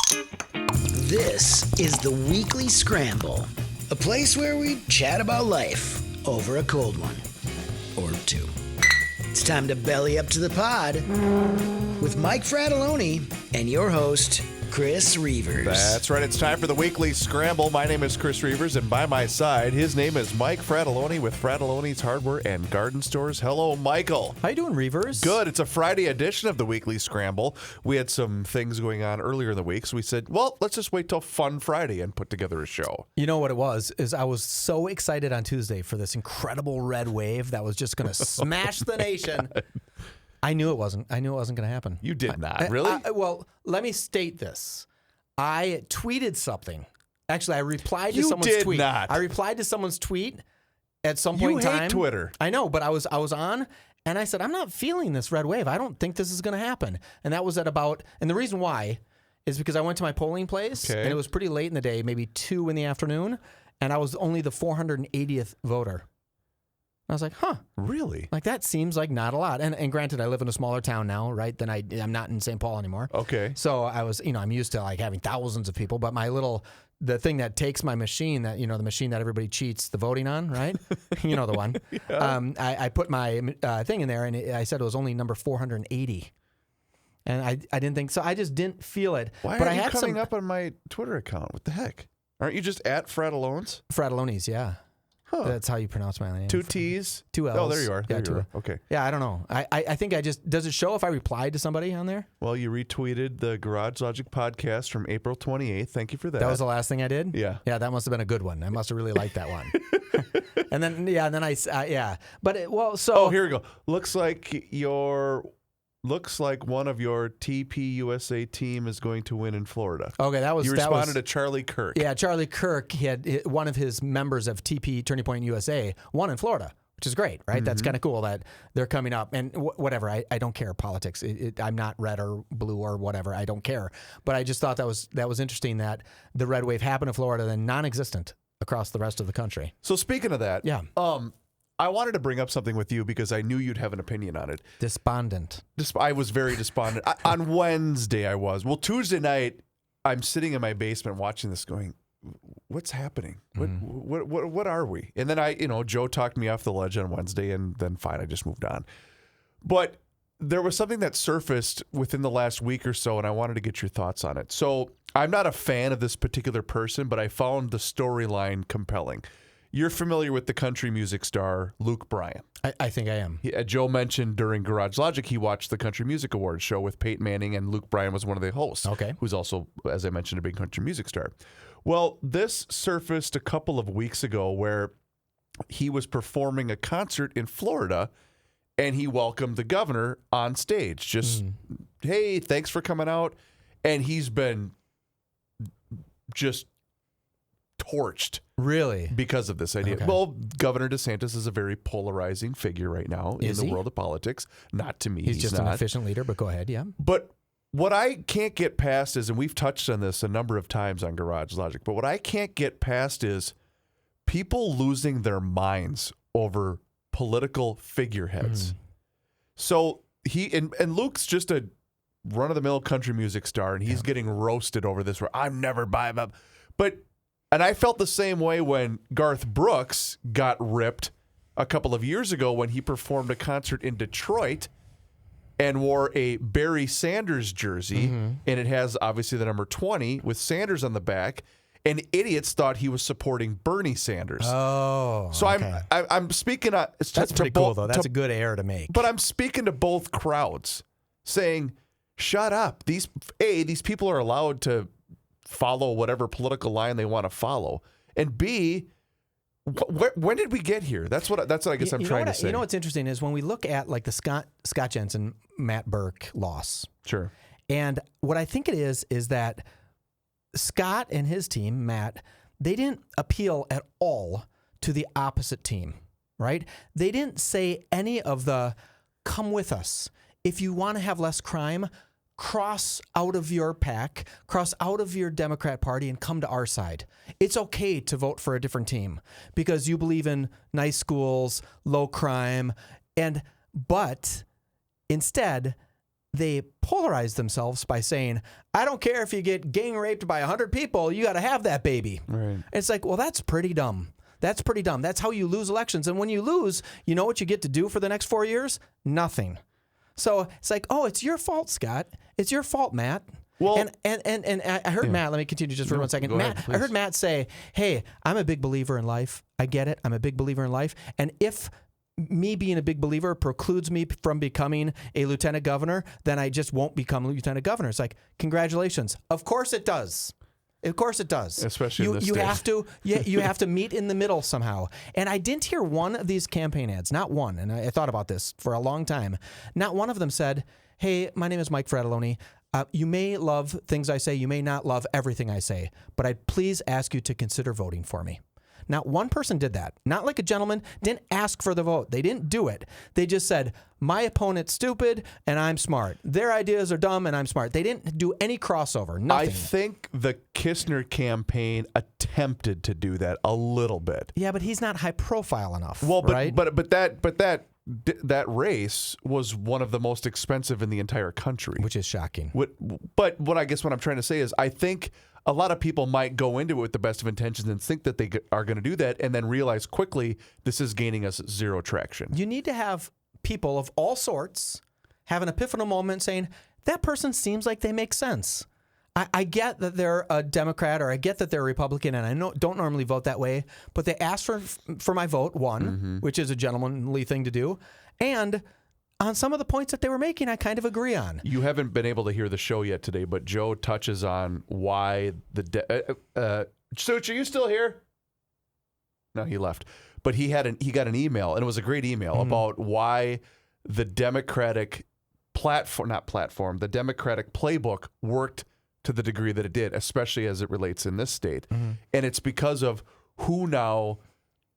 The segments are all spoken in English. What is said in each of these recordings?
This is the Weekly Scramble, a place where we chat about life over a cold one or two. It's time to belly up to the pod with Mike Fratelloni and your host, Chris Reavers. That's right. It's time for the Weekly Scramble. My name is Chris Reavers, and by my side, his name is Mike Fratelloni with Fratelloni's Hardware and Garden Stores. Hello, Michael. How you doing, Reavers? Good. It's a Friday edition of the Weekly Scramble. We had some things going on earlier in the week, so we said, well, let's just wait till Fun Friday and put together a show. You know what it was? Is I was so excited on Tuesday for this incredible red wave that was just going to smash the nation. I knew it wasn't going to happen. You did not, really? Well, let me state this. I tweeted something. Actually, I replied to someone's tweet. You did not. I replied to someone's tweet at some point in time. You hate Twitter. I know, but I was on, and I said, I'm not feeling this red wave. I don't think this is going to happen. And that was at about, and the reason why is because I went to my polling place, and it was pretty late in the day, maybe 2 in the afternoon, and I was only the 480th voter. I was like, huh. Really? Like, that seems like not a lot. And granted, I live in a smaller town now, right? I'm not in St. Paul anymore. Okay. So I was, I'm used to like having thousands of people, but the thing that takes my machine the machine that everybody cheats the voting on, right? You know the one. Yeah. I put my thing in there, and I said it was only number 480. And I didn't think, so I just didn't feel it. Why are you coming up on my Twitter account? What the heck? Aren't you just at Frattellones? Frattellones, yeah. Huh. That's how you pronounce my name. 2 T's? 2 L's. Oh, there you are. Yeah, there you are. Okay. Yeah, I don't know. I think does it show if I replied to somebody on there? Well, you retweeted the Garage Logic podcast from April 28th. Thank you for that. That was the last thing I did? Yeah. Yeah, that must have been a good one. I must have really liked that one. And then But Oh, here we go. Looks like one of your TP USA team is going to win in Florida. Okay, You responded to Charlie Kirk. Yeah, Charlie Kirk, one of his members of TP Turning Point USA won in Florida, which is great, right? Mm-hmm. That's kind of cool that they're coming up. And whatever, I don't care politics. I'm not red or blue or whatever. I don't care. But I just thought that was interesting that the red wave happened in Florida, then non-existent across the rest of the country. So speaking of that, yeah. I wanted to bring up something with you because I knew you'd have an opinion on it. Despondent. I was very despondent. On Wednesday I was. Well, Tuesday night, I'm sitting in my basement watching this going, what's happening? What are we? And then Joe talked me off the ledge on Wednesday, and then fine, I just moved on. But there was something that surfaced within the last week or so, and I wanted to get your thoughts on it. So I'm not a fan of this particular person, but I found the storyline compelling. You're familiar with the country music star Luke Bryan. I think I am. Joe mentioned during Garage Logic he watched the Country Music Awards show with Peyton Manning, and Luke Bryan was one of the hosts. Okay. Who's also, as I mentioned, a big country music star. Well, this surfaced a couple of weeks ago where he was performing a concert in Florida, and he welcomed the governor on stage. Just, hey, thanks for coming out. And he's been just torched. Really? Because of this idea. Okay. Well, Governor DeSantis is a very polarizing figure right now in the world of politics. Not to me. He's just not. an efficient leader, but go ahead, yeah. But what I can't get past is, and we've touched on this a number of times on Garage Logic, but what I can't get past is people losing their minds over political figureheads. So and Luke's just a run-of-the-mill country music star, and he's getting roasted over this where I'm never buying up. And I felt the same way when Garth Brooks got ripped a couple of years ago when he performed a concert in Detroit and wore a Barry Sanders jersey, and it has obviously the number 20 with Sanders on the back, and idiots thought he was supporting Bernie Sanders. Oh, so okay. I'm speaking. That's pretty cool, though. That's a good error to make. But I'm speaking to both crowds, saying, "Shut up! These people are allowed to follow whatever political line they want to follow, and B, when did we get here? That's what I guess I'm trying to say. You know what's interesting is when we look at like the Scott Jensen, Matt Burke loss. Sure. And what I think it is that Scott and his team, Matt, they didn't appeal at all to the opposite team, right? They didn't say any of the come with us. If you want to have less crime, cross out of your pack, cross out of your Democrat Party and come to our side. It's okay to vote for a different team because you believe in nice schools, low crime, but instead they polarize themselves by saying, I don't care if you get gang raped by 100 people, you got to have that baby. Right. It's like, well, that's pretty dumb. That's pretty dumb. That's how you lose elections. And when you lose, you know what you get to do for the next 4 years? Nothing. So it's like, oh, it's your fault, Scott. It's your fault, Matt. Well, and I heard Matt, let me continue just for 1 second. Matt, I heard Matt say, hey, I'm a big believer in life. I get it. I'm a big believer in life. And if me being a big believer precludes me from becoming a lieutenant governor, then I just won't become lieutenant governor. It's like, congratulations. Of course it does. Of course it does. Especially in this you state. have to you have to meet in the middle somehow. And I didn't hear one of these campaign ads, not one, and I thought about this for a long time. Not one of them said, hey, my name is Mike Fratelloni. You may love things I say. You may not love everything I say, but I'd please ask you to consider voting for me. Not one person did that. Not like a gentleman, didn't ask for the vote. They didn't do it. They just said, my opponent's stupid and I'm smart. Their ideas are dumb and I'm smart. They didn't do any crossover, nothing. I think the Kistner campaign attempted to do that a little bit. Yeah, but he's not high profile enough. Well, but right? but that race was one of the most expensive in the entire country, Which is shocking. But what I guess what I'm trying to say is, I think a lot of people might go into it with the best of intentions and think that they are going to do that, and then realize quickly this is gaining us zero traction. You need to have people of all sorts have an epiphanal moment saying, that person seems like they make sense. I get that they're a Democrat or I get that they're a Republican, and I don't normally vote that way, but they asked for my vote, which is a gentlemanly thing to do, and on some of the points that they were making, I kind of agree on. You haven't been able to hear the show yet today, but Joe touches on why Such, are you still here? No, he left. But he got an email, and it was a great email about why the Democratic the Democratic playbook worked to the degree that it did, especially as it relates in this state. And it's because of who now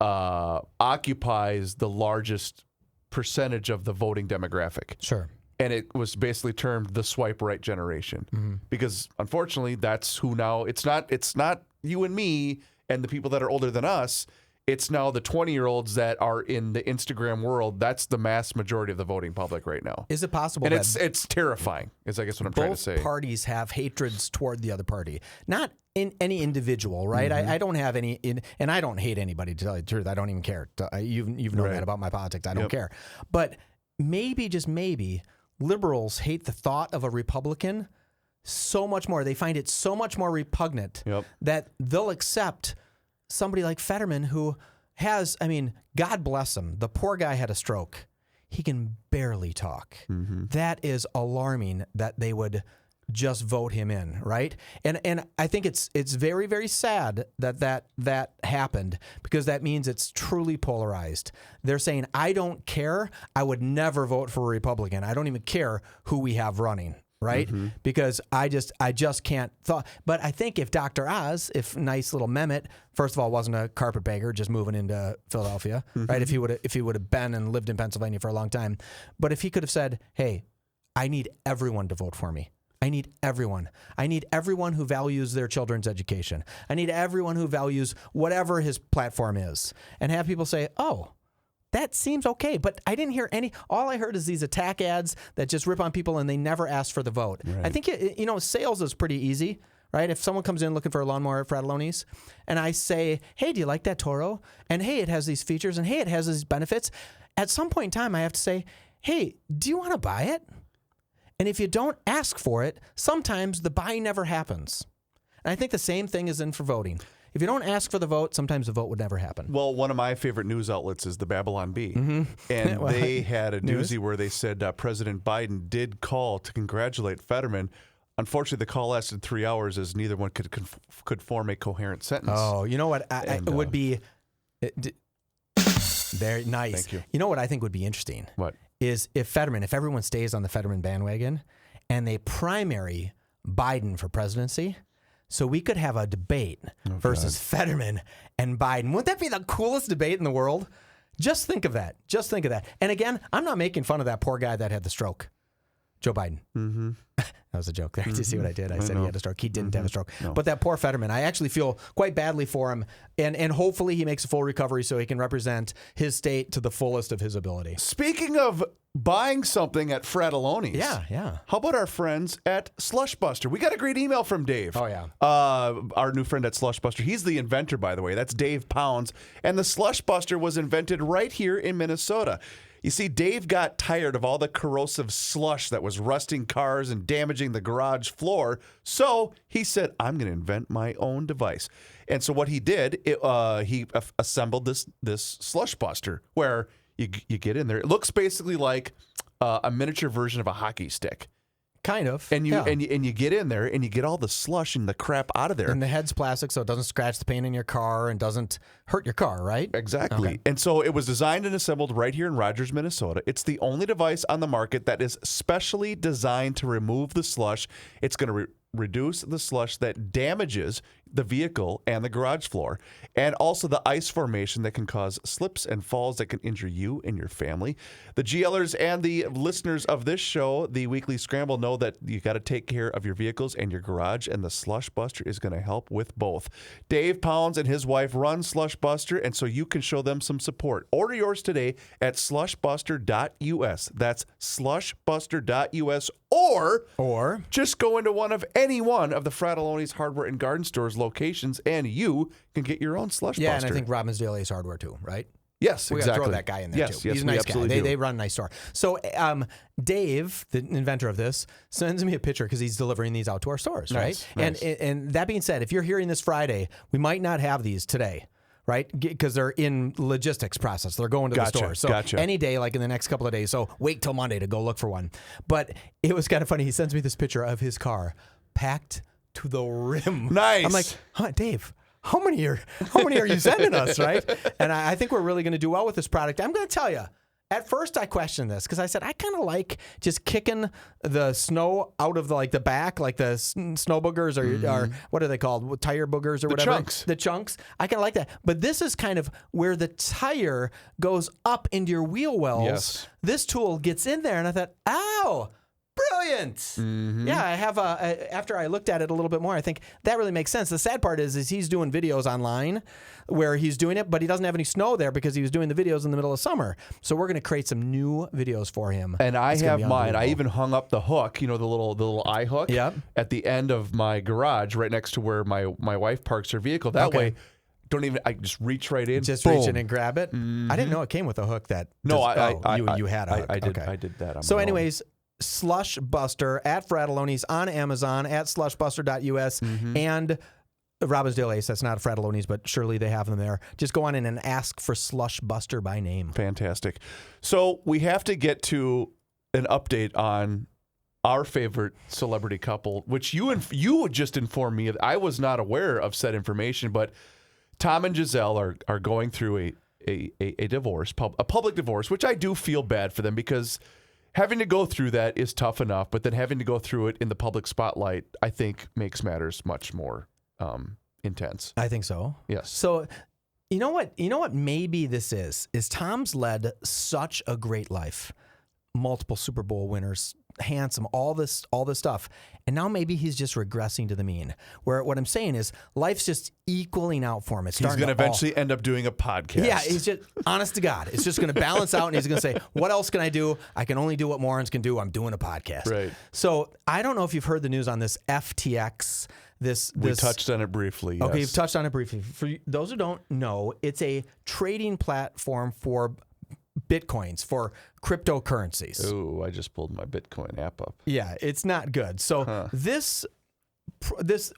occupies the largest percentage of the voting demographic. Sure. And it was basically termed the swipe right generation. Because unfortunately, that's who now, it's not you and me and the people that are older than us. It's now the 20-year-olds that are in the Instagram world. That's the mass majority of the voting public right now. Is it possible And that it's terrifying, is I guess what I'm trying to say. both parties have hatreds toward the other party? Not in any individual, right? I don't have any, and I don't hate anybody, to tell you the truth. I don't even care. You've known that about my politics. I don't care. But maybe, just maybe, liberals hate the thought of a Republican so much more. They find it so much more repugnant that they'll accept somebody like Fetterman, who has, God bless him, the poor guy had a stroke. He can barely talk. That is alarming that they would just vote him in, right? And I think it's very, very sad that happened, because that means it's truly polarized. They're saying, I don't care. I would never vote for a Republican. I don't even care who we have running. Right? Because I just can't thought. But I think if Dr. Oz, if nice little Mehmet, first of all, wasn't a carpetbagger just moving into Philadelphia, right? If he would have been and lived in Pennsylvania for a long time, but if he could have said, hey, I need everyone to vote for me. I need everyone. I need everyone who values their children's education. I need everyone who values whatever his platform is, and have people say, oh, that seems okay, but I didn't hear any. All I heard is these attack ads that just rip on people, and they never ask for the vote. Right. I think sales is pretty easy, right? If someone comes in looking for a lawnmower at Fratelloni's, and I say, "Hey, do you like that Toro?" and "Hey, it has these features," and "Hey, it has these benefits," at some point in time, I have to say, "Hey, do you want to buy it?" And if you don't ask for it, sometimes the buy never happens. And I think the same thing is in for voting. If you don't ask for the vote, sometimes the vote would never happen. Well, one of my favorite news outlets is the Babylon Bee. And they had a doozy where they said President Biden did call to congratulate Fetterman. Unfortunately, the call lasted 3 hours, as neither one could form a coherent sentence. Oh, you know what? It would be very nice. Thank you. You know what I think would be interesting? What? Is if everyone stays on the Fetterman bandwagon and they primary Biden for presidency, so we could have a debate versus Fetterman and Biden. Wouldn't that be the coolest debate in the world? Just think of that. Just think of that. And again, I'm not making fun of that poor guy that had the stroke, Joe Biden. That was a joke there. Did you see what I did? I said he had a stroke. He didn't have a stroke. No. But that poor Fetterman, I actually feel quite badly for him. And hopefully he makes a full recovery so he can represent his state to the fullest of his ability. Speaking of buying something at Fratelloni's. Yeah. How about our friends at Slush Buster? We got a great email from Dave. Oh, yeah. Our new friend at Slush Buster. He's the inventor, by the way. That's Dave Pounds. And the Slush Buster was invented right here in Minnesota. You see, Dave got tired of all the corrosive slush that was rusting cars and damaging the garage floor. So he said, I'm going to invent my own device. And so what he did, he assembled this Slush Buster where you get in there. It looks basically like a miniature version of a hockey stick. Kind of. And you get in there and you get all the slush and the crap out of there. And the head's plastic, so it doesn't scratch the paint in your car and doesn't hurt your car, right? Exactly. Okay. And so it was designed and assembled right here in Rogers, Minnesota. It's the only device on the market that is specially designed to remove the slush. It's going to reduce the slush that damages the vehicle and the garage floor, and also the ice formation that can cause slips and falls that can injure you and your family. The GLers and the listeners of this show, the Weekly Scramble, know that you got to take care of your vehicles and your garage, and the Slush Buster is going to help with both. Dave Pounds and his wife run Slush Buster, and so you can show them some support. Order yours today at slushbuster.us. That's slushbuster.us, or just go into any one of the Fratelloni's Hardware and Garden Stores locations, and you can get your own Slush Buster. Yeah, and I think Robbinsdale Ace Hardware too, right? Yes, we exactly. got to throw that guy in there too. Yes, He's a nice guy. do. They run a nice store. So Dave, the inventor of this, sends me a picture because he's delivering these out to our stores, Nice, right? nice. And that being said, if you're hearing this Friday, we might not have these today. Right? Because they're in logistics process. They're going to the store. So any day, like in the next couple of days. So wait till Monday to go look for one. But it was kind of funny. He sends me this picture of his car packed to the rim. Nice. I'm like, Dave, how many are you sending us, right? And I think we're really going to do well with this product. I'm going to tell you, at first I questioned this because I said, I kind of like just kicking the snow out of the back, like the snow boogers or what are they called? Tire boogers or whatever. The chunks. I kind of like that. But this is kind of where the tire goes up into your wheel wells. Yes. This tool gets in there and I thought, ow, brilliant. Mm-hmm. Yeah, I have after I looked at it a little bit more, I think that really makes sense. The sad part is he's doing videos online where he's doing it, but he doesn't have any snow there because he was doing the videos in the middle of summer. So we're going to create some new videos for him. And I have mine. I even hung up the hook, the little eye hook at the end of my garage right next to where my wife parks her vehicle. That way, I just reach right in. Just boom. reach in and grab it. Mm-hmm. I didn't know it came with a hook that. You had a hook. I did that. So anyways, Slush Buster at Fratelloni's on Amazon at slushbuster.us and Robbinsdale Ace. That's not Fratelloni's, but surely they have them there. Just go on in and ask for Slush Buster by name. Fantastic. So we have to get to an update on our favorite celebrity couple, which you just informed me of. I was not aware of said information, but Tom and Gisele are going through a divorce, a public divorce, which I do feel bad for them because having to go through that is tough enough, but then having to go through it in the public spotlight, I think, makes matters much more intense. I think so. Yes. So, you know what maybe this is Tom's led such a great life. Multiple Super Bowl winners, handsome, all this stuff. And now maybe he's just regressing to the mean. Where what I'm saying is life's just equaling out for him. He's going to eventually end up doing a podcast. Yeah, he's just, honest to God, it's just going to balance out and he's going to say, what else can I do? I can only do what morons can do. I'm doing a podcast. Right. So I don't know if you've heard the news on this FTX. We touched on it briefly. Yes. Okay, you've touched on it briefly. For those who don't know, it's a trading platform for Bitcoins, for cryptocurrencies. Oh, I just pulled my Bitcoin app up. Yeah, it's not good. So this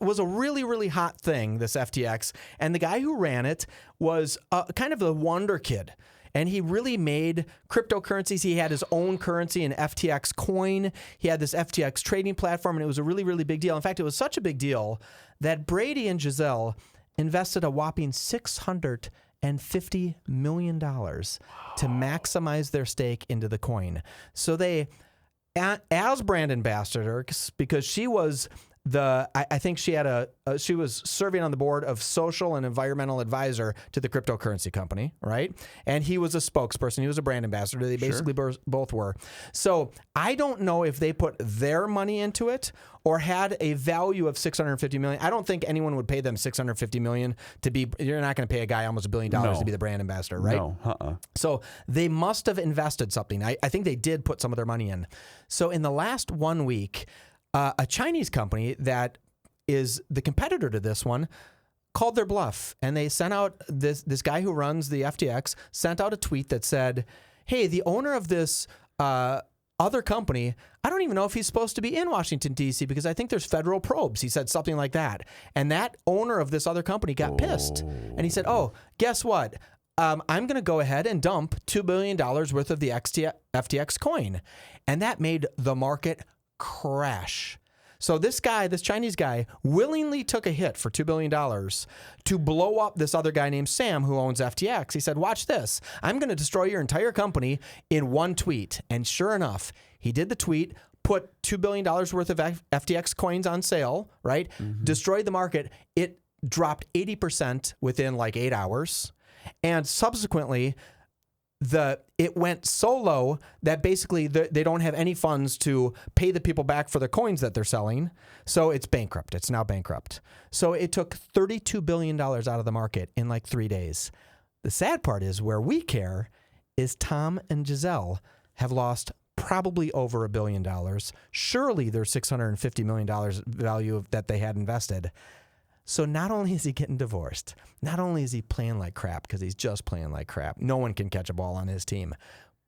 was a really, really hot thing, this FTX. And the guy who ran it was kind of the wonder kid. And he really made cryptocurrencies. He had his own currency, an FTX coin. He had this FTX trading platform, and it was a really, really big deal. In fact, it was such a big deal that Brady and Gisele invested a whopping $650 million to maximize their stake into the coin. So they, as brand ambassadors, because she was I think she had she was serving on the board of social and environmental advisor to the cryptocurrency company, right? And he was a spokesperson. He was a brand ambassador. They basically both were. So I don't know if they put their money into it or had a value of $650 million. I don't think anyone would pay them $650 million to be. You're not going to pay a guy almost $1 billion to be the brand ambassador, right? No. So they must have invested something. I think they did put some of their money in. So in the last 1 week, a Chinese company that is the competitor to this one called their bluff, and they sent out this guy who runs the FTX sent out a tweet that said, "Hey, the owner of this other company, I don't even know if he's supposed to be in Washington, D.C. because I think there's federal probes." He said something like that, and that owner of this other company got pissed, and he said, "Oh, guess what? I'm going to go ahead and dump $2 billion worth of the FTX coin," and that made the market crash. So this Chinese guy, willingly took a hit for $2 billion to blow up this other guy named Sam who owns FTX. He said, "Watch this. I'm going to destroy your entire company in one tweet." And sure enough, he did the tweet, put $2 billion worth of FTX coins on sale, right? Destroyed the market. It dropped 80% within like 8 hours. And subsequently, it went so low that basically they don't have any funds to pay the people back for the coins that they're selling. So it's bankrupt. It's now bankrupt. So it took $32 billion out of the market in like 3 days. The sad part is where we care is Tom and Gisele have lost probably over $1 billion. Surely there's $650 million value that they had invested. So not only is he getting divorced, not only is he playing like crap, because he's just playing like crap. No one can catch a ball on his team.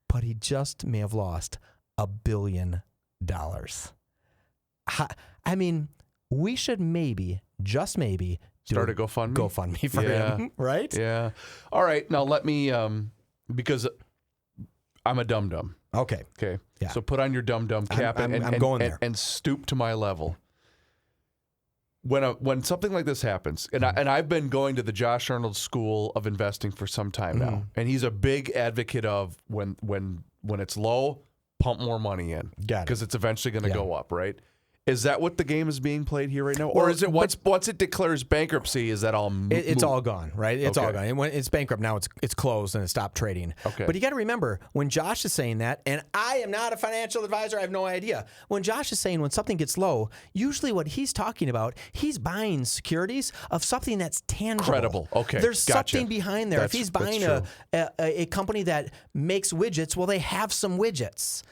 But he just may have lost $1 billion. I mean, we should maybe, just maybe, start a GoFundMe? GoFundMe for him, right? Yeah. All right. Now let me, because I'm a dum-dum. Okay. Yeah. So put on your dum-dum cap I'm going there. And stoop to my level. When something like this happens, and I've been going to the Josh Arnold School of Investing for some time now, and he's a big advocate of when it's low, pump more money in, because it's eventually going to go up, right? Is that what the game is being played here right now, or is it once it declares bankruptcy, is that all? It's all gone, right? It's all gone. And when it's bankrupt now, it's closed and it stopped trading. Okay. But you got to remember when Josh is saying that, and I am not a financial advisor, I have no idea. When Josh is saying when something gets low, usually what he's talking about, he's buying securities of something that's tangible, credible. Okay, there's something behind there. If he's buying a company that makes widgets, well, they have some widgets.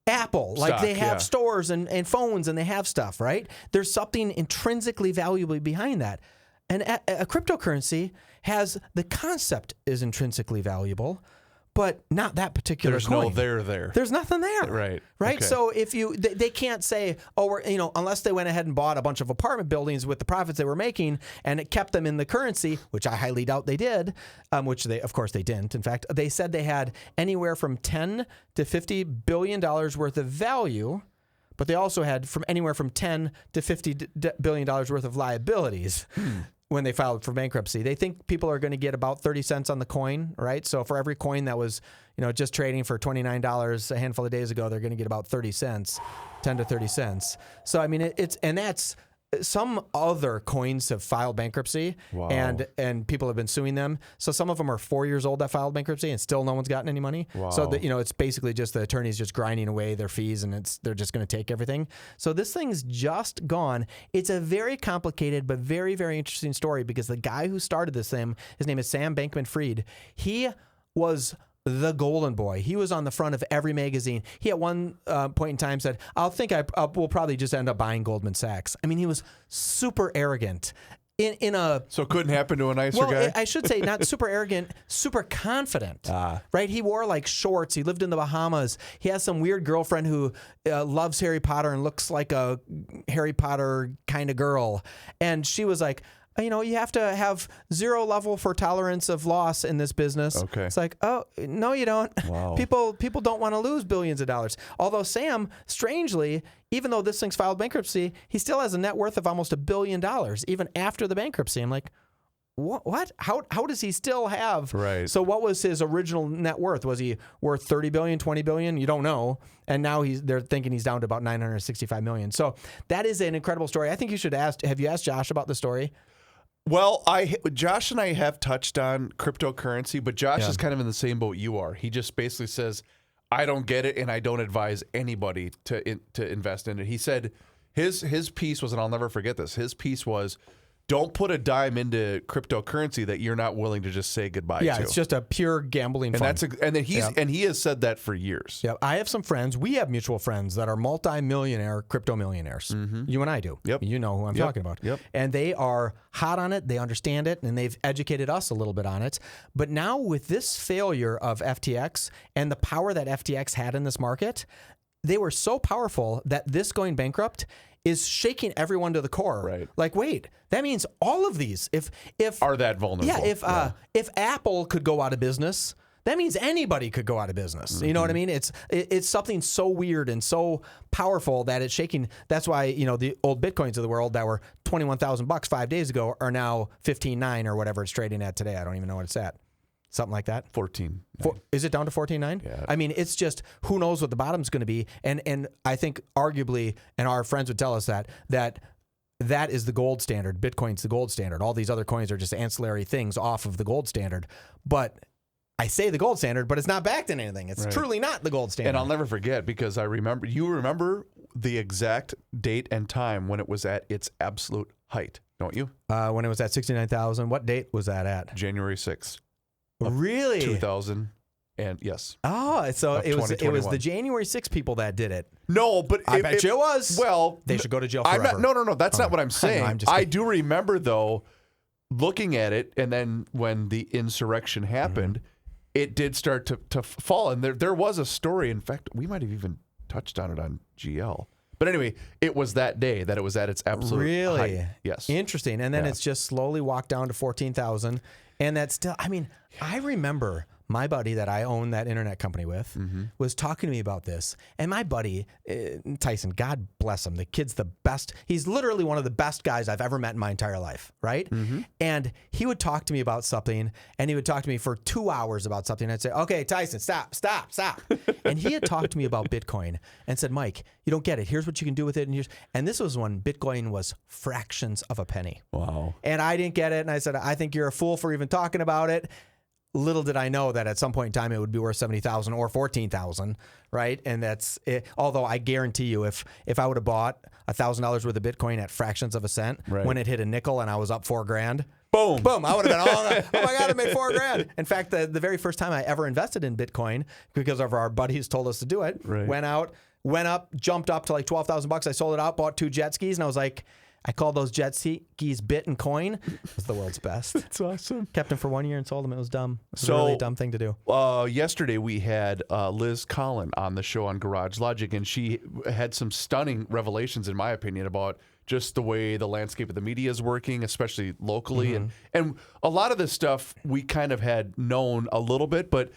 Apple, like they have stores and phones and they have stuff, right? There's something intrinsically valuable behind that. And a cryptocurrency has the concept is intrinsically valuable, but not that particular coin. There. There's nothing there. Right. Okay. So if they can't say, unless they went ahead and bought a bunch of apartment buildings with the profits they were making and it kept them in the currency, which I highly doubt they did, which of course they didn't. In fact, they said they had anywhere from $10 to $50 billion worth of value, but they also had anywhere from $10 to $50 billion worth of liabilities. When they filed for bankruptcy. They think people are going to get about 30 cents on the coin, right? So for every coin that was, just trading for $29 a handful of days ago, they're going to get about 30 cents, 10 to 30 cents. So, I mean, that's some other coins have filed bankruptcy and people have been suing them. So some of them are 4 years old that filed bankruptcy and still no one's gotten any money. Wow. So it's basically just the attorneys just grinding away their fees and they're just going to take everything. So this thing's just gone. It's a very complicated but very, very interesting story because the guy who started this thing, his name is Sam Bankman-Fried. He was the golden boy. He was on the front of every magazine. He at one point in time said, we'll probably just end up buying Goldman Sachs. I mean, he was super arrogant. So it couldn't happen to a nicer guy? I should say not super arrogant, super confident, right? He wore like shorts. He lived in the Bahamas. He has some weird girlfriend who loves Harry Potter and looks like a Harry Potter kind of girl. And she was like, you have to have zero level for tolerance of loss in this business. Okay. It's like, oh, no, you don't. Wow. People don't want to lose billions of dollars. Although Sam, strangely, even though this thing's filed bankruptcy, he still has a net worth of almost $1 billion, even after the bankruptcy. I'm like, what? How does he still have? Right. So what was his original net worth? Was he worth 30 billion, 20 billion? You don't know. And now they're thinking he's down to about 965 million. So that is an incredible story. I think you should have you asked Josh about the story? Well, Josh and I have touched on cryptocurrency, but Josh is kind of in the same boat you are. He just basically says, I don't get it, and I don't advise anybody to invest in it. He said his piece was, and I'll never forget this, his piece was, don't put a dime into cryptocurrency that you're not willing to just say goodbye to. Yeah, it's just a pure gambling fund. And he has said that for years. Yeah, I have some friends. We have mutual friends that are multi-millionaire crypto millionaires. You and I do. Yep. You know who I'm talking about. Yep. And they are hot on it. They understand it, and they've educated us a little bit on it. But now with this failure of FTX and the power that FTX had in this market, they were so powerful that this going bankrupt is shaking everyone to the core. Right. Like, wait, that means all of these, if are that vulnerable? Yeah, if Apple could go out of business, that means anybody could go out of business. You know what I mean? It's something so weird and so powerful that it's shaking. That's why, the old Bitcoins of the world that were $21,000 5 days ago are now 15.9 or whatever it's trading at today. I don't even know what it's at. Something like that. 14. Is it down to 14.9? Yeah. I mean, it's just who knows what the bottom's going to be. And I think arguably, and our friends would tell us that is the gold standard. Bitcoin's the gold standard. All these other coins are just ancillary things off of the gold standard. But I say the gold standard, but it's not backed in anything. It's truly not the gold standard. And I'll never forget because you remember the exact date and time when it was at its absolute height, don't you? When it was at 69,000. What date was that at? January 6th. Really? 2000 and yes. Oh, so it was the 2021. January 6 people that did it. No, but I bet you it was. Well, they should go to jail forever. No. That's not what I'm saying. I'm just I do remember though, looking at it, and then when the insurrection happened, it did start to fall. And there was a story. In fact, we might have even touched on it on GL. But anyway, it was that day that it was at its absolute height. Yes. Interesting. And then it's just slowly walked down to 14,000. And that's still, I mean, I remember my buddy that I own that internet company with was talking to me about this. And my buddy, Tyson, God bless him, the kid's the best. He's literally one of the best guys I've ever met in my entire life, right? And he would talk to me about something, and he would talk to me for 2 hours about something. I'd say, okay, Tyson, stop. And he had talked to me about Bitcoin and said, Mike, you don't get it. Here's what you can do with it. And this was when Bitcoin was fractions of a penny. Wow. And I didn't get it. And I said, I think you're a fool for even talking about it. Little did I know that at some point in time it would be worth 70,000 or 14,000, right? And that's it. Although I guarantee you, if I would have bought $1,000 worth of Bitcoin at fractions of a cent when it hit a nickel and I was up $4,000, boom, I would have been oh my God, I made $4,000. In fact, the very first time I ever invested in Bitcoin, because of our buddies told us to do it, went up, jumped up to like $12,000. I sold it out, bought 2 jet skis, and I was like, I called those jet skis Bit and Coin. It was the world's best. That's awesome. Kept them for 1 year and sold them. It was dumb. It was a really dumb thing to do. Yesterday we had Liz Collin on the show on Garage Logic, and she had some stunning revelations, in my opinion, about just the way the landscape of the media is working, especially locally. And a lot of this stuff we kind of had known a little bit, but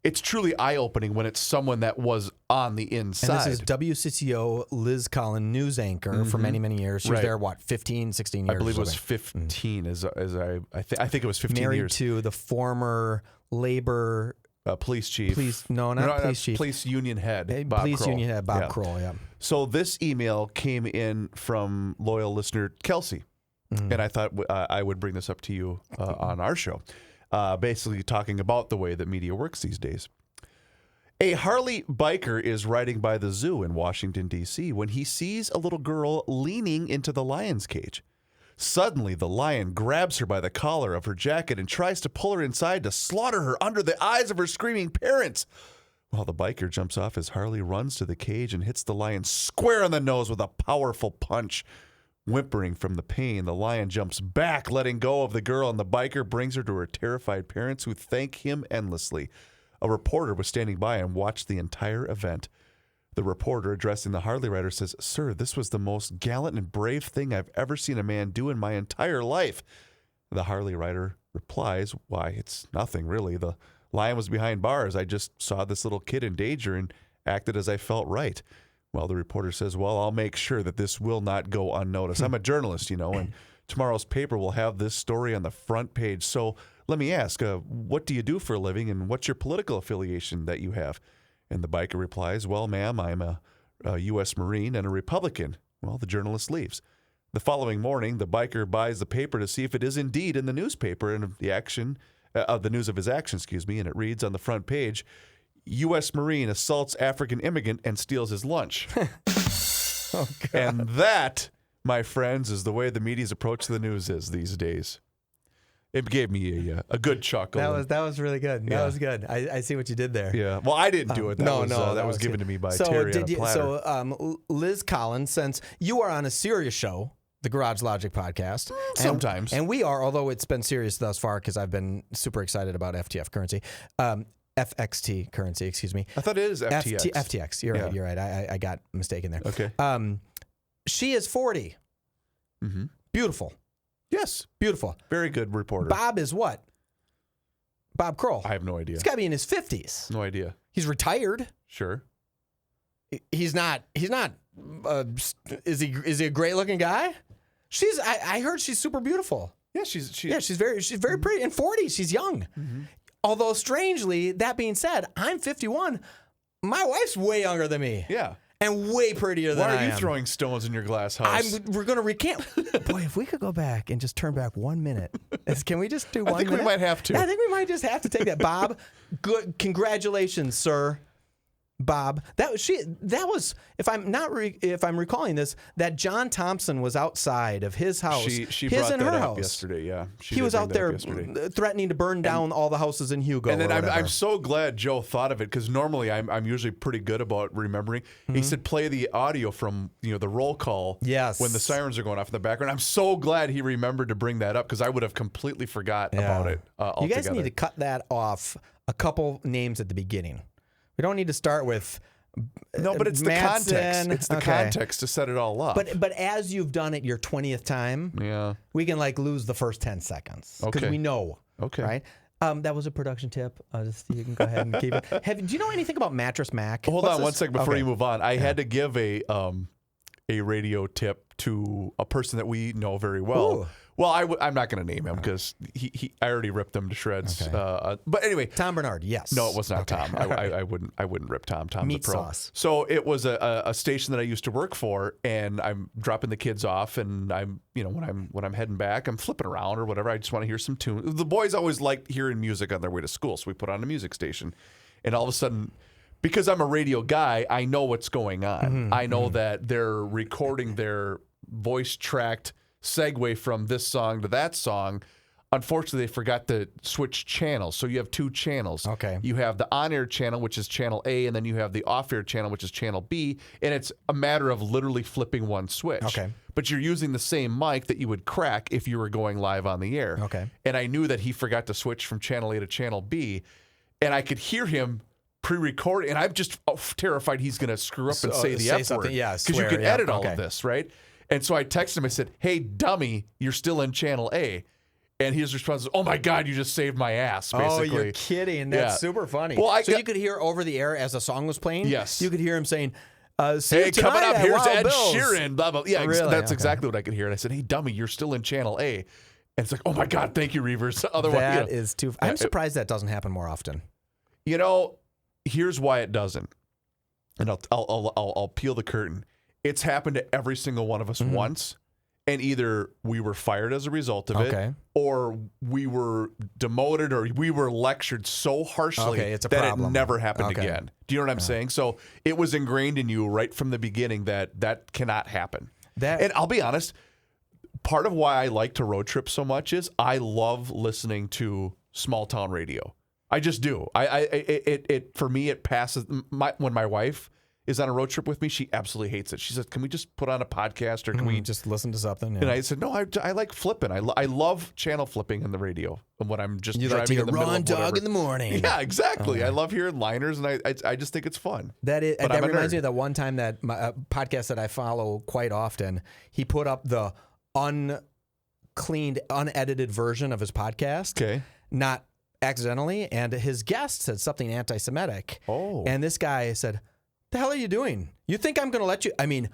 it's truly eye-opening when it's someone that was on the inside. And this is WCCO Liz Collin, news anchor for many, many years. She was there, 15, 16 years? I believe it was 15, I think it was 15 Married years. to the former labor... police chief. Police union head, Bob Police Kroll. union head, Bob Kroll, yeah. So this email came in from loyal listener Kelsey, and I thought I would bring this up to you on our show. Basically talking about the way that media works these days. A Harley biker is riding by the zoo in Washington, D.C. when he sees a little girl leaning into the lion's cage. Suddenly, the lion grabs her by the collar of her jacket and tries to pull her inside to slaughter her under the eyes of her screaming parents. While the biker jumps off as Harley runs to the cage and hits the lion square on the nose with a powerful punch. Whimpering from the pain, the lion jumps back, letting go of the girl, and the biker brings her to her terrified parents, who thank him endlessly. A reporter was standing by and watched the entire event. The reporter, addressing the Harley rider, says, "Sir, this was the most gallant and brave thing I've ever seen a man do in my entire life." The Harley rider replies, "Why, it's nothing, really. The lion was behind bars. I just saw this little kid in danger and acted as I felt right." Well, the reporter says, "Well, I'll make sure that this will not go unnoticed." I'm a journalist, and tomorrow's paper will have this story on the front page. So let me ask, what do you do for a living, and what's your political affiliation that you have? And the biker replies, well, ma'am, I'm a U.S. Marine and a Republican. Well, the journalist leaves. The following morning, the biker buys the paper to see if it is indeed in the newspaper and the news of his action, and it reads on the front page, U.S. Marine assaults African immigrant and steals his lunch. Oh, God. And that, my friends, is the way the media's approach to the news is these days. It gave me a good chuckle. That was really good. Yeah. That was good. I see what you did there. Yeah. Well, I didn't do it. That was given good. to me by So Terry did on a you? platter. So Liz Collins, since you are on a serious show, the Garage Logic podcast, Sometimes. and we are, although it's been serious thus far because I've been super excited about FTF currency. FXT currency, excuse me. I thought it is FTX. FTX. You're right. You're right. I got mistaken there. Okay. She is 40. Mm-hmm. Beautiful. Yes. Beautiful. Very good reporter. Bob is what? Bob Kroll. I have no idea. He's got to be in his 50s. No idea. He's retired. Sure. He's not. Is he a great looking guy? I heard she's super beautiful. Yeah, she's very pretty. And 40, she's young. Mm-hmm. Although strangely, that being said, I'm 51. My wife's way younger than me. Yeah. And way prettier than I am. Why are you throwing stones in your glass house? We're going to recant. Boy, if we could go back and just turn back 1 minute. Can we just do 1 minute? I think we might have to. I think we might just have to take that. Bob, good. Congratulations, sir. Bob, that was if I'm recalling this, that John Thompson was outside of his house, she his brought and that her up house yesterday. Yeah, he was out there threatening to burn down all the houses in Hugo. And then or I'm so glad Joe thought of it, because normally I'm usually pretty good about remembering. Mm-hmm. He said play the audio from the roll call. Yes. When the sirens are going off in the background. I'm so glad he remembered to bring that up, because I would have completely forgot about it altogether. You guys need to cut that off. A couple names at the beginning. We don't need to start with. No, but it's Madsen. the context. It's the context to set it all up. But as you've done it your 20th time, we can lose the first 10 seconds because we know. Okay. Right. That was a production tip. You can go ahead and keep it. Do you know anything about Mattress Mac? Hold on 1 second before you move on. I had to give a radio tip to a person that we know very well. Ooh. Well, I'm not going to name him because I already ripped him to shreds. Okay. But anyway, Tom Bernard. Yes. No, it was not Tom. I wouldn't rip Tom. Tom's Meat a pro. sauce. So it was a station that I used to work for, and I'm dropping the kids off, and I'm when I'm heading back, I'm flipping around or whatever. I just want to hear some tune. The boys always like hearing music on their way to school, so we put on a music station, and all of a sudden, because I'm a radio guy, I know what's going on. Mm-hmm, I know that they're recording their voice tracked segue from this song to that song. Unfortunately, they forgot to switch channels. So you have two channels. Okay. You have the on-air channel, which is channel A, and then you have the off-air channel, which is channel B. And it's a matter of literally flipping one switch. Okay. But you're using the same mic that you would crack if you were going live on the air. Okay. And I knew that he forgot to switch from channel A to channel B. And I could hear him pre-recording. And I'm just terrified he's going to screw up and say the F word. Yeah, because you can edit all of this, right? And so I texted him. I said, "Hey, dummy, you're still in channel A." And his response is, "Oh my God, you just saved my ass." Basically. Oh, you're kidding! That's super funny. Well, you could hear over the air as a song was playing. Yes, you could hear him saying, "Hey, coming up, here's Ed Bills. Sheeran." Blah blah. Yeah, really? That's exactly what I could hear. And I said, "Hey, dummy, you're still in channel A." And it's like, "Oh my God, thank you, Reavers." Otherwise, that is too. I'm surprised that doesn't happen more often. Here's why it doesn't, and I'll peel the curtain. It's happened to every single one of us once. And either we were fired as a result of it, or we were demoted, or we were lectured so harshly that it never happened again. Do you know what I'm saying? So it was ingrained in you right from the beginning that cannot happen. And I'll be honest, part of why I like to road trip so much is I love listening to small town radio. I just do. For me, it passes. When my wife is on a road trip with me, she absolutely hates it. She said, "Can we just put on a podcast, or can we just listen to something?" Yeah. And I said, "No, I like flipping. I love channel flipping in the radio when I'm just driving in the middle of whatever. Dog in the morning." Yeah, exactly. I love hearing liners, and I just think it's fun. That reminds me of that one time that my podcast that I follow quite often. He put up the uncleaned, unedited version of his podcast. Okay, not accidentally, and his guest said something anti-Semitic. Oh, and this guy said, "The hell are you doing? You think I'm going to let you?" I mean,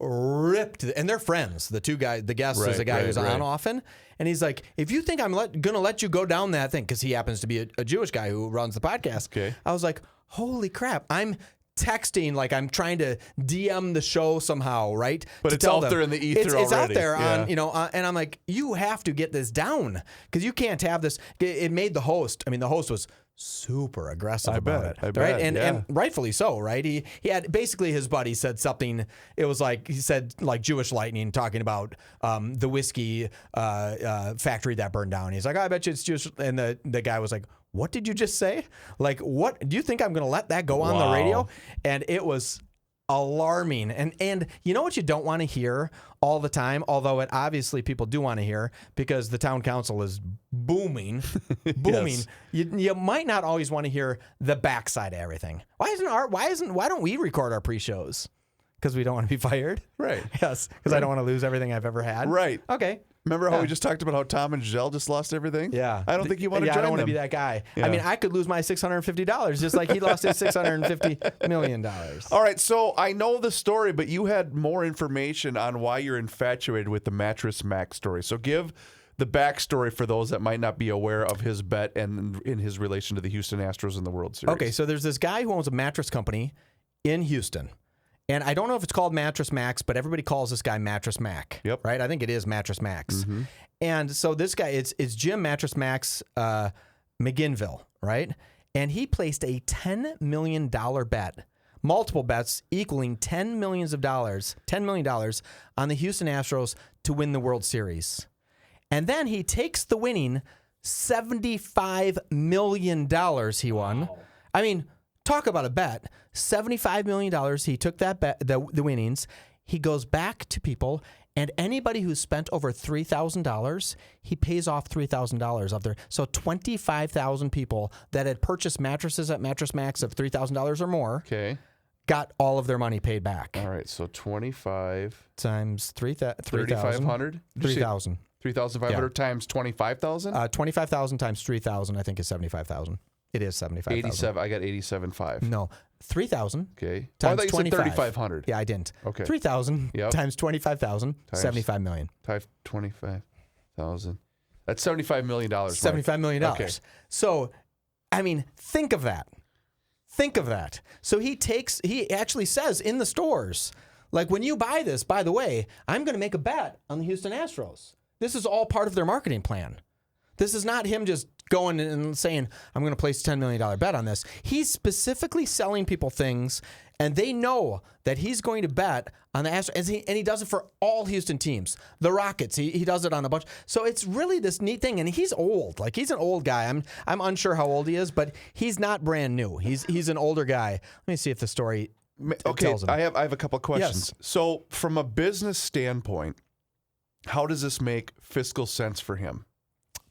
ripped, and they're friends. The two guys, the guest is a guy who's on often. And he's like, if you think I'm going to let you go down that thing, because he happens to be a Jewish guy who runs the podcast. Okay. I was like, holy crap. I'm texting, like I'm trying to DM the show somehow, right? But it's out there in the ether already. It's out there on, and I'm like, you have to get this down because you can't have this. It made the host, the host was super aggressive about it. I bet. Right? And rightfully so, right? He had basically his buddy said something. It was like he said like Jewish lightning talking about the whiskey factory that burned down. He's like, I bet you it's Jewish. And the guy was like, what did you just say? Like, what do you think I'm going to let that go on the radio? And it was alarming. And you know what you don't want to hear all the time, although it obviously people do want to hear because the town council is booming. Yes. You might not always want to hear the backside of everything. Why don't we record our pre-shows? Because we don't want to be fired? Right. Yes, because I don't want to lose everything I've ever had. Right. Okay. Remember how we just talked about how Tom and Gisele just lost everything? Yeah. I don't think you want to join I don't want to them. be that guy. Yeah. I could lose my $650 just like he lost his $650 million. All right, so I know the story, but you had more information on why you're infatuated with the Mattress Mac story. So give the backstory for those that might not be aware of his bet and in his relation to the Houston Astros in the World Series. Okay, so there's this guy who owns a mattress company in Houston. And I don't know if it's called Mattress Max, but everybody calls this guy Mattress Mac. Yep. Right? I think it is Mattress Max. Mm-hmm. And so this guy, it's Jim Mattress Max McGinville, right? And he placed a $10 million bet, multiple bets equaling $10 million on the Houston Astros to win the World Series. And then he takes the winning $75 million he won. Wow. Talk about a bet. $75 million. He took that bet, the winnings. He goes back to people, and anybody who's spent over $3,000, he pays off $3,000 up there. So 25,000 people that had purchased mattresses at Mattress Max of $3,000 or more got all of their money paid back. All right, so 25 times 3,000. 3,500? 3,000. 3,500 times 25,000? 25,000 times 3,000, I think, is 75,000. It is 75,000. 87. I got 87.5. No, 3,000. Okay. Times 25. 3,500. Yeah, I didn't. Okay. 3,000 times 25,000, times 75 million. Times 25,000. That's $75 million. $75 million. Okay. So, think of that. Think of that. So he actually says in the stores, like, when you buy this, by the way, I'm going to make a bet on the Houston Astros. This is all part of their marketing plan. This is not him just going and saying, I'm going to place a $10 million bet on this. He's specifically selling people things, and they know that he's going to bet on the Astros. And he does it for all Houston teams. The Rockets, he does it on a bunch. So it's really this neat thing. And he's old. Like, he's an old guy. I'm unsure how old he is, but he's not brand new. He's an older guy. Let me see if the story tells him. I have a couple of questions. Yes. So from a business standpoint, how does this make fiscal sense for him?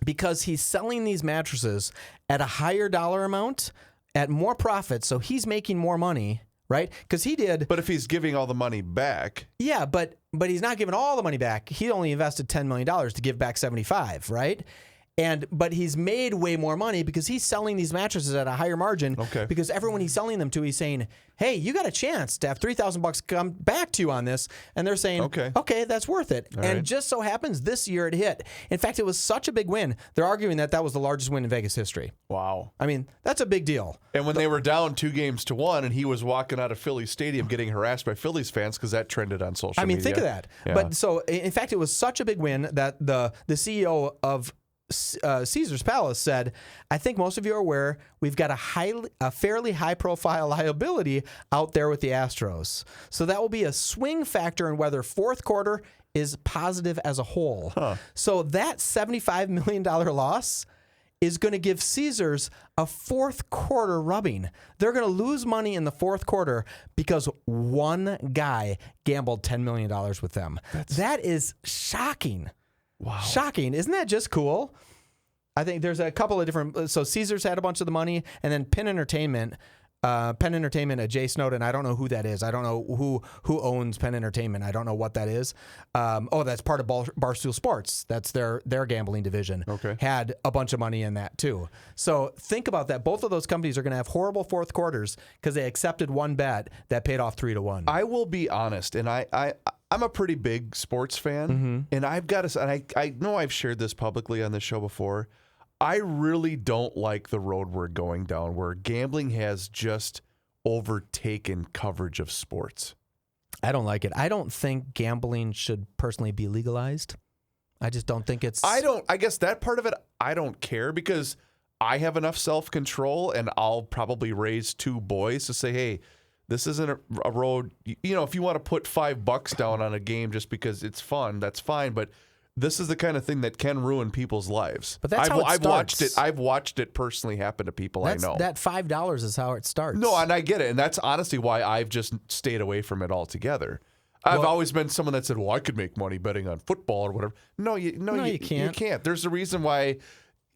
Because he's selling these mattresses at a higher dollar amount, at more profit, so he's making more money, right? Because he did. But if he's giving all the money back. Yeah, but he's not giving all the money back. He only invested $10 million to give back 75, right? But he's made way more money because he's selling these mattresses at a higher margin. Okay. Because everyone he's selling them to, he's saying, "Hey, you got a chance to have $3,000 come back to you on this," and they're saying, "Okay, that's worth it." All and right. just so happens this year it hit. In fact, it was such a big win. They're arguing that was the largest win in Vegas history. Wow. That's a big deal. And when they were down 2-1, and he was walking out of Philly Stadium getting harassed by Phillies fans because that trended on social media. Think of that. Yeah. But so, in fact, it was such a big win that the CEO of Caesar's Palace said, "I think most of you are aware we've got a fairly high-profile liability out there with the Astros. So that will be a swing factor in whether fourth quarter is positive as a whole." So that $75 million loss is going to give Caesars a fourth quarter rubbing. They're going to lose money in the fourth quarter because one guy gambled $10 million with them. That is shocking. Wow. Shocking. Isn't that just cool? I think there's a couple of different. So Caesars had a bunch of the money, and then Penn Entertainment, Jay Snowden. I don't know who that is. I don't know who owns Penn Entertainment. I don't know what that is. That's part of Barstool Sports. That's their gambling division. Okay. Had a bunch of money in that too. So think about that. Both of those companies are going to have horrible fourth quarters because they accepted one bet that paid off 3-1. I will be honest, and I'm a pretty big sports fan, and I've got to, and I know I've shared this publicly on this show before. I really don't like the road we're going down, where gambling has just overtaken coverage of sports. I don't like it. I don't think gambling should personally be legalized. I just don't think it's. I guess that part of it, I don't care, because I have enough self-control, and I'll probably raise 2 boys to say, hey, this isn't a road. You know, if you want to put $5 down on a game just because it's fun, that's fine. But this is the kind of thing that can ruin people's lives. But that's how it starts. I've watched it personally happen to people I know. That $5 is how it starts. No, and I get it. And that's honestly why I've just stayed away from it altogether. I've always been someone that said, well, I could make money betting on football or whatever. No, you can't. You can't. There's a reason why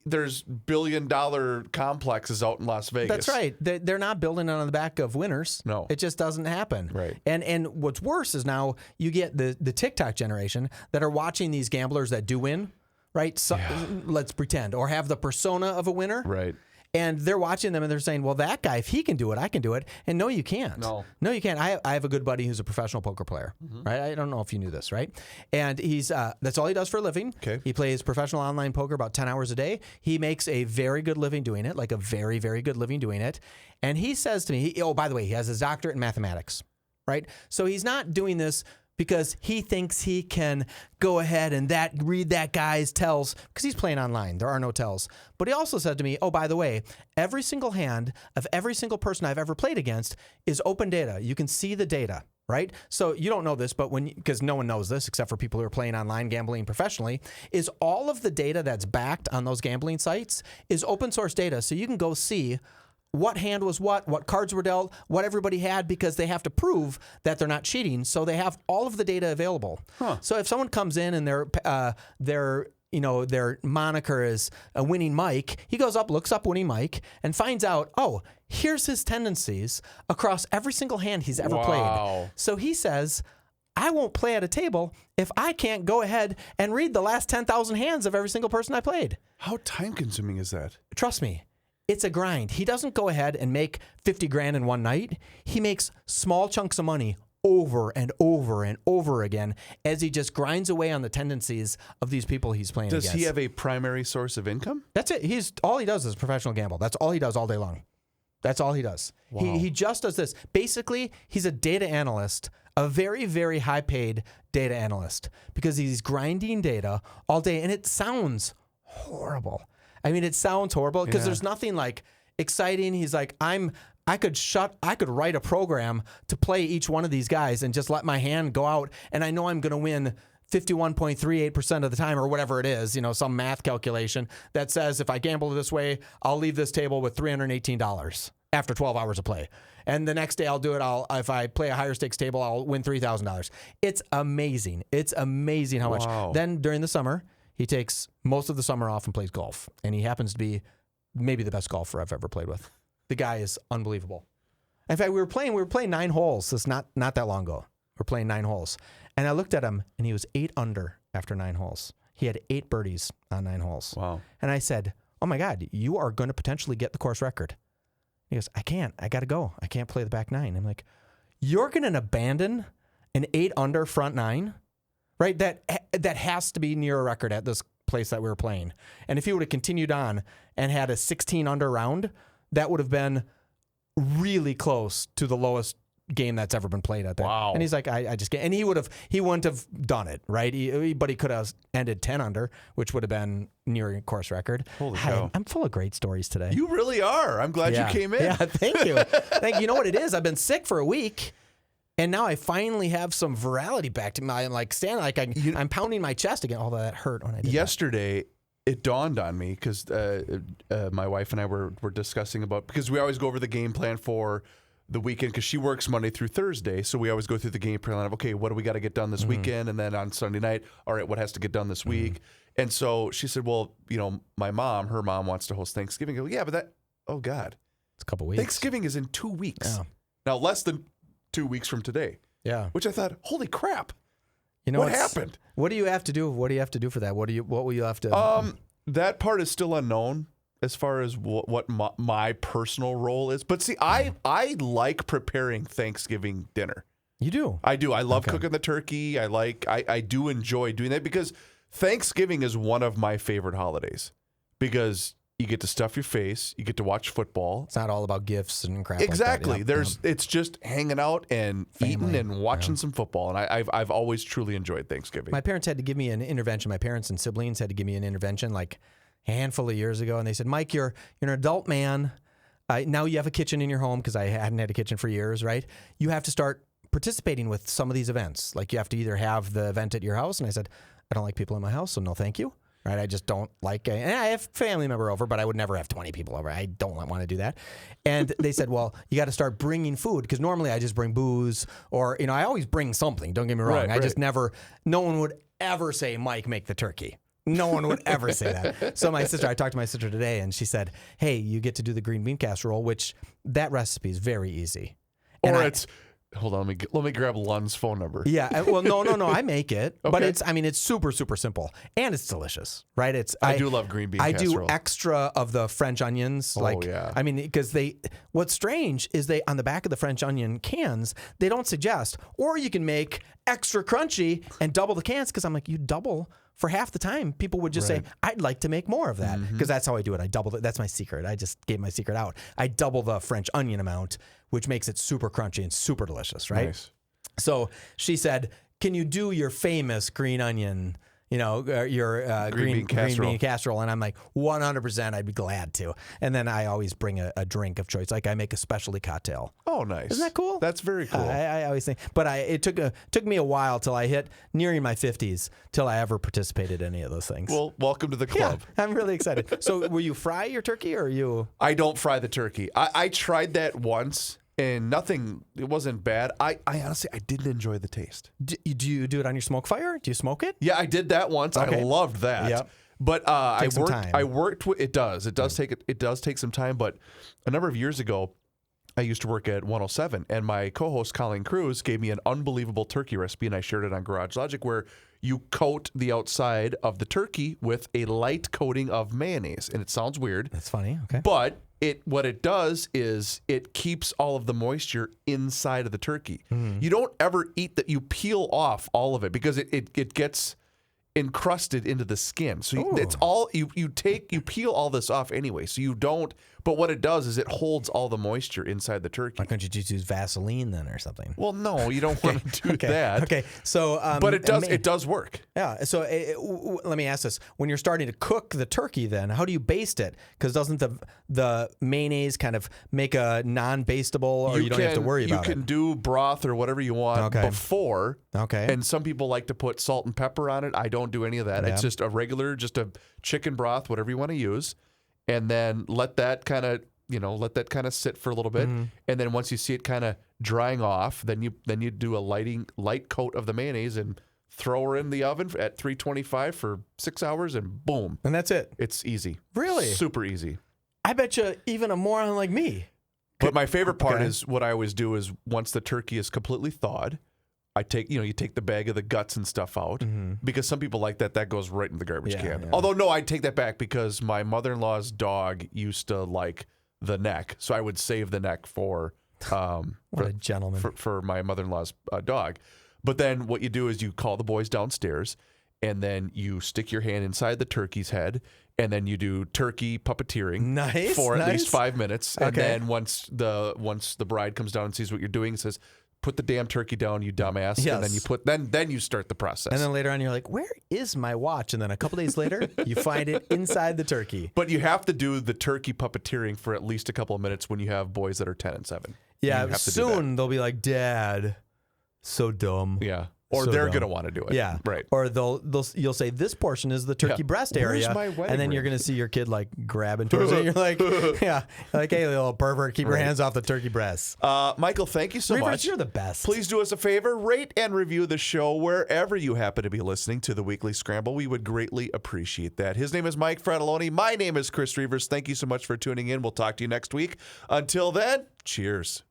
there's billion-dollar complexes out in Las Vegas. That's right. They're not building it on the back of winners. No. It just doesn't happen. Right. And what's worse is now you get the TikTok generation that are watching these gamblers that do win, right? So, let's pretend, or have the persona of a winner. Right. And they're watching them and they're saying, well, that guy, if he can do it, I can do it. And no, you can't. No, you can't. I have a good buddy who's a professional poker player, right? I don't know if you knew this, right? And he's that's all he does for a living. Okay. He plays professional online poker about 10 hours a day. He makes a very good living doing it, like a very, very good living doing it. And he says to me, by the way, he has his doctorate in mathematics, right? So he's not doing this because he thinks he can go ahead and read that guy's tells, because he's playing online. There are no tells. But he also said to me, by the way, every single hand of every single person I've ever played against is open data. You can see the data, right? So you don't know this, but because no one knows this except for people who are playing online gambling professionally, is all of the data that's backed on those gambling sites is open source data. So you can go see what hand was what cards were dealt, what everybody had, because they have to prove that they're not cheating. So they have all of the data available. So if someone comes in and their moniker is a Winning Mike, he goes up, looks up Winning Mike, and finds out, here's his tendencies across every single hand he's ever played. So he says, I won't play at a table if I can't go ahead and read the last 10,000 hands of every single person I played. How time-consuming is that? Trust me. It's a grind. He doesn't go ahead and make 50 grand in one night. He makes small chunks of money over and over and over again as he just grinds away on the tendencies of these people he's playing against. Does he have a primary source of income? That's it. All he does is professional gamble. That's all he does all day long. That's all he does. Wow. He just does this. Basically, he's a data analyst, a very, very high-paid data analyst, because he's grinding data all day, and it sounds horrible. I mean, it sounds horrible because there's nothing like exciting. He's like, I could write a program to play each one of these guys and just let my hand go out, and I know I'm going to win 51.38% of the time, or whatever it is, some math calculation that says if I gamble this way, I'll leave this table with $318 after 12 hours of play. And the next day I'll do it. If I play a higher stakes table, I'll win $3,000. It's amazing. It's amazing how much. Then during the summer, he takes most of the summer off and plays golf. And he happens to be maybe the best golfer I've ever played with. The guy is unbelievable. In fact, we were playing 9 holes. This is not that long ago. We're playing 9 holes. And I looked at him, and he was 8 under after 9 holes. He had 8 birdies on 9 holes. Wow. And I said, oh my God, you are going to potentially get the course record. He goes, I can't. I got to go. I can't play the back 9. I'm like, you're going to abandon an 8 under front 9? Right? That has to be near a record at this place that we were playing. And if he would have continued on and had a 16 under round, that would have been really close to the lowest game that's ever been played at that. Wow. And he's like, I just can't. And he wouldn't have done it, right? But he could have ended 10 under, which would have been near a course record. Holy cow. I'm full of great stories today. You really are. I'm glad you came in. Yeah, thank you. You know what it is? I've been sick for a week. And now I finally have some virality back to me. I'm like standing, like I'm pounding my chest again. Although that hurt when I did Yesterday, it dawned on me because my wife and I were discussing because we always go over the game plan for the weekend because she works Monday through Thursday. So we always go through the game plan of, okay, what do we got to get done this weekend? And then on Sunday night, all right, what has to get done this week? And so she said, well, her mom wants to host Thanksgiving. I go, yeah, but oh God. It's a couple weeks. Thanksgiving is in 2 weeks. Yeah. Now, less than 2 weeks from today. Yeah. Which I thought, holy crap. What happened? What do you have to do? What do you have to do for that? What will you have to? That part is still unknown as far as what my personal role is. But see, I like preparing Thanksgiving dinner. You do? I do. I love cooking the turkey. I do enjoy doing that because Thanksgiving is one of my favorite holidays because you get to stuff your face, you get to watch football. It's not all about gifts and crap. Exactly. Like that. It's just hanging out and eating and watching some football, and I've always truly enjoyed Thanksgiving. My parents had to give me an intervention. My parents and siblings had to give me an intervention like a handful of years ago, and they said, "Mike, you're an adult man. Now you have a kitchen in your home," because I hadn't had a kitchen for years. Right? You have to start participating with some of these events. Like you have to either have the event at your house, and I said, "I don't like people in my house, so no, thank you." Right, I just don't like. And I have family member over, but I would never have 20 people over. I don't want to do that. And they said, "Well, you got to start bringing food because normally I just bring booze, or I always bring something. Don't get me wrong. I just never. No one would ever say, 'Mike, make the turkey.' No one would ever say that." So I talked to my sister today, and she said, "Hey, you get to do the green bean casserole, which that recipe is very easy." And Hold on, let me grab Lund's phone number. Yeah, well, no, I make it, but Okay. it's super simple, and it's delicious, right? I do love green bean I casserole. do extra of the French onions, yeah. I mean, because what's strange is they on the back of the French onion cans they don't suggest, or you can make extra crunchy and double the cans. Because I'm like, you double. For half the time, people would just say, "I'd like to make more of that," because that's how I do it. I double it. That's my secret. I just gave my secret out. I double the French onion amount, which makes it super crunchy and super delicious, right? Nice. So she said, "Can you do your famous green onion, your green bean casserole?" And I'm like, 100%, I'd be glad to. And then I always bring a drink of choice. Like I make a specialty cocktail. Oh, nice. Isn't that cool? That's very cool. I always think, but it took me a while till I hit nearing my 50s till I ever participated in any of those things. Well, welcome to the club. Yeah, I'm really excited. So, will you fry your turkey, or you? I don't fry the turkey. I tried that once, and it wasn't bad. I honestly, I didn't enjoy the taste. Do you do it on your smoke fire? Do you smoke it? Yeah, I did that once. Okay. I loved that. Yep. But Takes some time. I worked with it. Does take some time. But a number of years ago, I used to work at 107, and my co-host Colleen Cruz gave me an unbelievable turkey recipe, and I shared it on Garage Logic, where you coat the outside of the turkey with a light coating of mayonnaise. And it sounds weird. That's funny. Okay. But what it does is it keeps all of the moisture inside of the turkey. You don't ever eat that. You peel off all of it because it gets encrusted into the skin. So it's all you peel all this off anyway. So you don't. But what it does is it holds all the moisture inside the turkey. Why couldn't you just use Vaseline then or something? Well, no, you don't want to do that. Okay. So, but it does work. Yeah. So let me ask this: when you're starting to cook the turkey, then how do you baste it? Because doesn't the mayonnaise kind of make a non-basteable, or you don't have to worry about it? You can do broth or whatever you want before. Okay. And some people like to put salt and pepper on it. I don't do any of that. Yeah. It's just a chicken broth, whatever you want to use, and then let that kind of sit for a little bit, and then once you see it kind of drying off, then you do a light coat of the mayonnaise and throw her in the oven at 325 for 6 hours, and boom. And that's it. It's easy. Really? Super easy. I bet you even a moron like me. But my favorite part is what I always do is once the turkey is completely thawed, I take you take the bag of the guts and stuff out because some people like that goes right in the garbage can. Yeah. Although no, I take that back because my mother-in-law's dog used to like the neck, so I would save the neck for What a gentleman. for my mother-in-law's dog. But then what you do is you call the boys downstairs, and then you stick your hand inside the turkey's head, and then you do turkey puppeteering for at least 5 minutes. And then once the bride comes down and sees what you're doing, says, "Put the damn turkey down, you dumbass." Yes. And then you start the process. And then later on, you're like, "Where is my watch?" And then a couple days later, you find it inside the turkey. But you have to do the turkey puppeteering for at least a couple of minutes when you have boys that are 10 and 7. Yeah, You have to do soon they'll be like, "Dad, so dumb." that. Yeah. Or So they're dumb. going to want to do it. Yeah, Right. Or you'll say this portion is the turkey breast Where's area, my wedding and then you're ring? going to see your kid like grabbing towards it. You're like, yeah, like, "Hey, little pervert, keep your hands off the turkey breast." Michael, thank you so Reavers, much. you're the best. Please do us a favor, rate and review the show wherever you happen to be listening to the Weekly Scramble. We would greatly appreciate that. His name is Mike Fratelloni. My name is Chris Reavers. Thank you so much for tuning in. We'll talk to you next week. Until then, cheers.